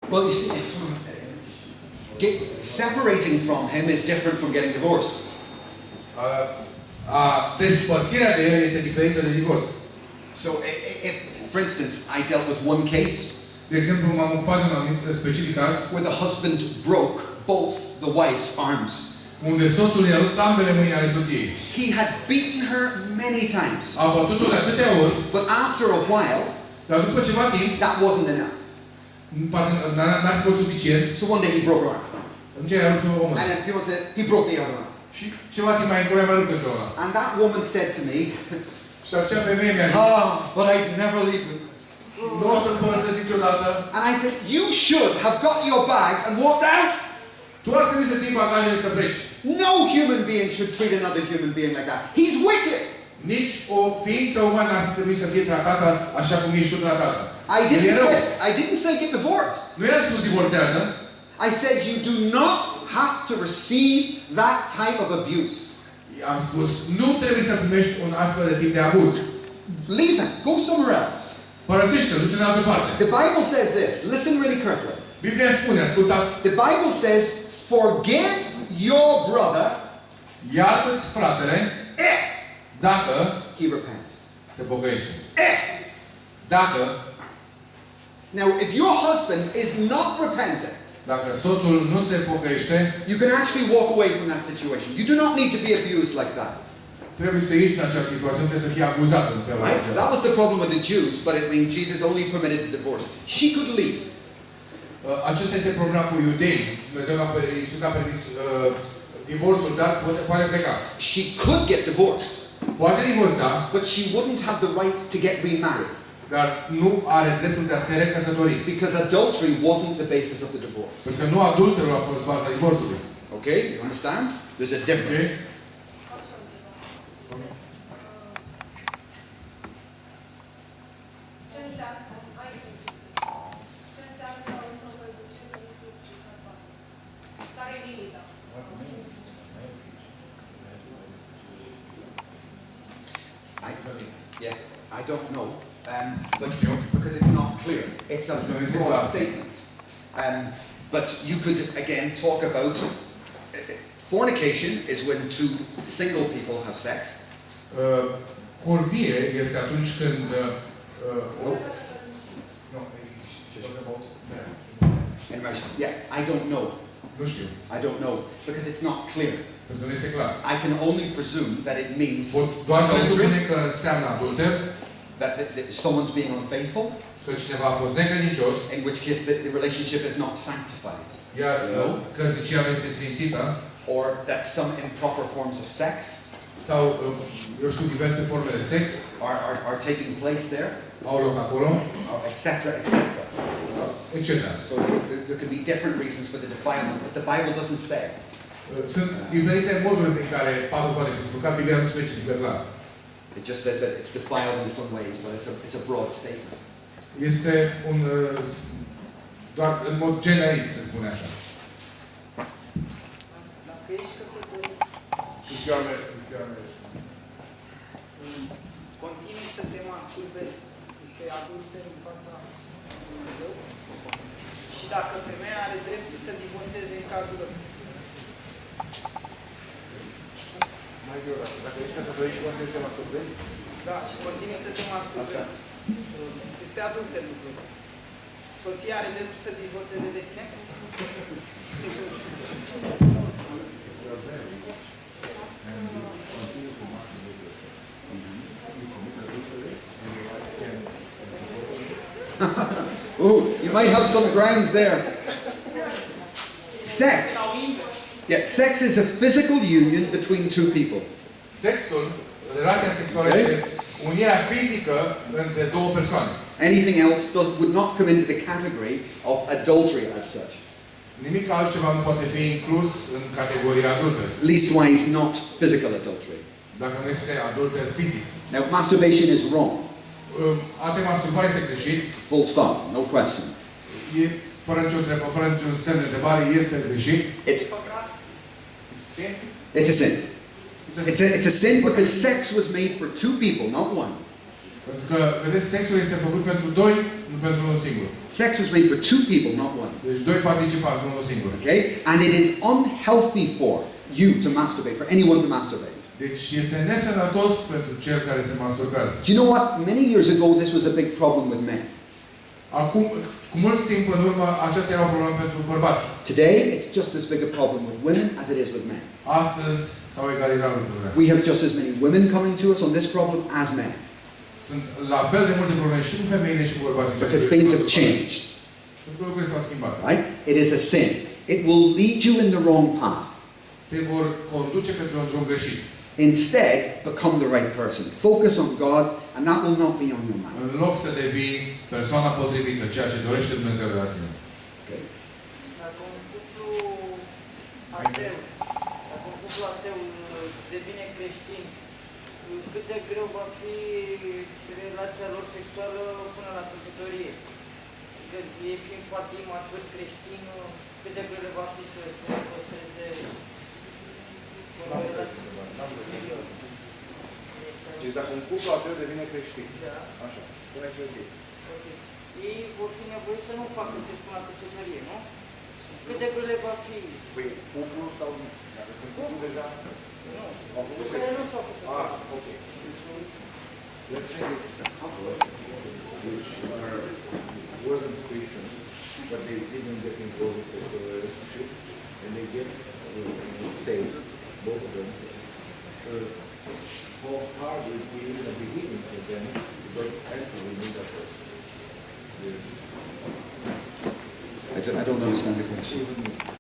Well, you see, separating from him is different from getting divorced. Despărțirea de el este diferită de divorț. So if, for instance, I dealt with one case, De exemplu, m-am ocupat de un anumit specific caz where the husband broke both the wife's arms. unde soțul i-a rupt ambele mâini ale soției. He had beaten her many times. A bătut-o de atâtea ori, But after a while, dar după ceva timp, that wasn't enough. n-ar fi fost suficient. So one day he broke her arm. Atunci i-a rupt o mână. And then a few months later, he broke the other arm. Și ceva timp mai încolo i-a mai rupt încă una. And that woman said to me, Și acea femeie mi-a zis, but I'd never leave him. nu o să-l părăsesc niciodată. And I said, you should have got your bags and walked out. Tu ar trebui să ții bagajele să pleci. No human being should treat another human being like that. He's wicked. Nici o ființă umană ar trebui să fie tratată așa cum ești tu tratată. I didn't say get divorced. Nu i-am spus divorțează. I said you do not have to receive that type of abuse. Am spus, nu trebuie să primești un astfel de tip de abuz. Leave him. Go somewhere else. Părăsește-l, du-te în altă parte. The Bible says this. Listen really carefully. Biblia spune, ascultați, The Bible says, forgive your brother iartă-ți fratele if dacă he repents. se pocăiește. If. Dacă, Now, if your husband is not repentant, dacă soțul nu se pocăiește, you can actually walk away from that situation. You do not need to be abused like that. trebuie să ieși din această situație, nu trebuie să fie abuzat în felul Right? acela. That was the problem with the Jews, but it means Jesus only permitted the divorce. She could leave. Acesta este problema cu iudeii. Dumnezeu Iisus a permis divorțul, dar poate pleca. She could get divorced, Poate divorța, but she wouldn't have the right to get remarried dar nu are dreptul de a se recăsători. because adultery wasn't the basis of the divorce. Pentru că nu adulterul a fost baza divorțului. Okay? You understand? There's a difference. Okay? I don't know, but because it's not clear. It's a broad statement. But you could again talk about fornication is when two single people have sex. Curvie este atunci când Yeah, I don't know. Nu știu. I don't know because it's not clear. Pentru că nu este clar. I can only presume that it means Doar presupune adultery, că înseamnă adulter, that someone's being unfaithful, că cineva a fost necredincios, in which case the relationship is not sanctified, iar căsnicia nu este sfințită, or that some improper forms of sex sau, eu știu, diverse forme de sex are taking place there, au loc acolo, etc., etc. etc. So there can be different reasons for the defilement, but the Bible doesn't say. Sunt diferite moduri prin care pacul poate fi spăcat, Biblia nu specifică clar. It just says that it's defiled in some ways, but it's a broad statement. Este un doar în mod generic, se spune așa. Dacă ești căsătorit, continui să te masturbezi, este adulter în fața lui Dumnezeu? Și dacă femeia are dreptul să divorțeze în cazul ăsta? Mai greu, dacă ești căsătorit și continui să te masturbezi? Da, și continui să te masturbezi. Este adulter lucrul ăsta. Soția are dreptul să divorțeze de tine? Ooh, you might have some grounds there. Sex. Yeah, sex is a physical union between two people. Sexul, relația sexuală este unirea fizică între două persoane. Anything else would not come into the category of adultery as such. Nimic altceva nu poate fi inclus în categoria adulter. Leastwise not physical adultery. Dacă nu este adulter fizic. Now masturbation is wrong. A te masturba este greșit. Full stop, no question. Fără niciun semn de întrebare, este greșit. It's a sin. It's a sin because sex was made for two people, not one. Pentru că, vedeți, sexul este făcut pentru doi, nu pentru unul singur. Sex was made for two people, not one. Deci doi participanți, nu unul singur. Okay? And it is unhealthy for you to masturbate, for anyone to masturbate. Deci este nesănătos pentru cel care se masturbează. Do you know what? Many years ago, this was a big problem with men. Acum, cu mult timp în urmă, aceasta era o problemă pentru bărbați. Today, it's just as big a problem with women as it is with men. Astăzi s-au egalizat lucrurile. We have just as many women coming to us on this problem as men. Sunt la fel de multe probleme și cu femeile și cu bărbații. Because things have changed. Pentru că lucrurile s-au schimbat. Right? It is a sin. It will lead you in the wrong path. Te vor conduce către un drum greșit. Instead, become the right person. Focus on God, and that will not be on your mind. În loc să devii persoana potrivită, ceea ce dorește Dumnezeu de la tine. Okay. Dacă un cuplu ateu, devine creștin, cât de greu va fi relația lor sexuală până la căsătorie? Că ei fiind foarte imatur creștin, cât de greu le va fi să se păstreze o relație? Deci dacă un cuplu ateu devine creștin, Da. așa, până ce ok. Ok. Ei vor fi nevoiți să nu facă sex până la căsătorie, nu? Cât de greu le va fi? Păi cuplu sau nu? Dacă sunt cuplu deja, Nu. au făcut sex. Care nu fac căsătorie. Ah, ok. Let's say it's a couple which wasn't Christians, but they didn't get involved in sexual relationship, and they get saved, both of them. How hard it will be in the beginning for them to actually meet that person. I don't understand the question.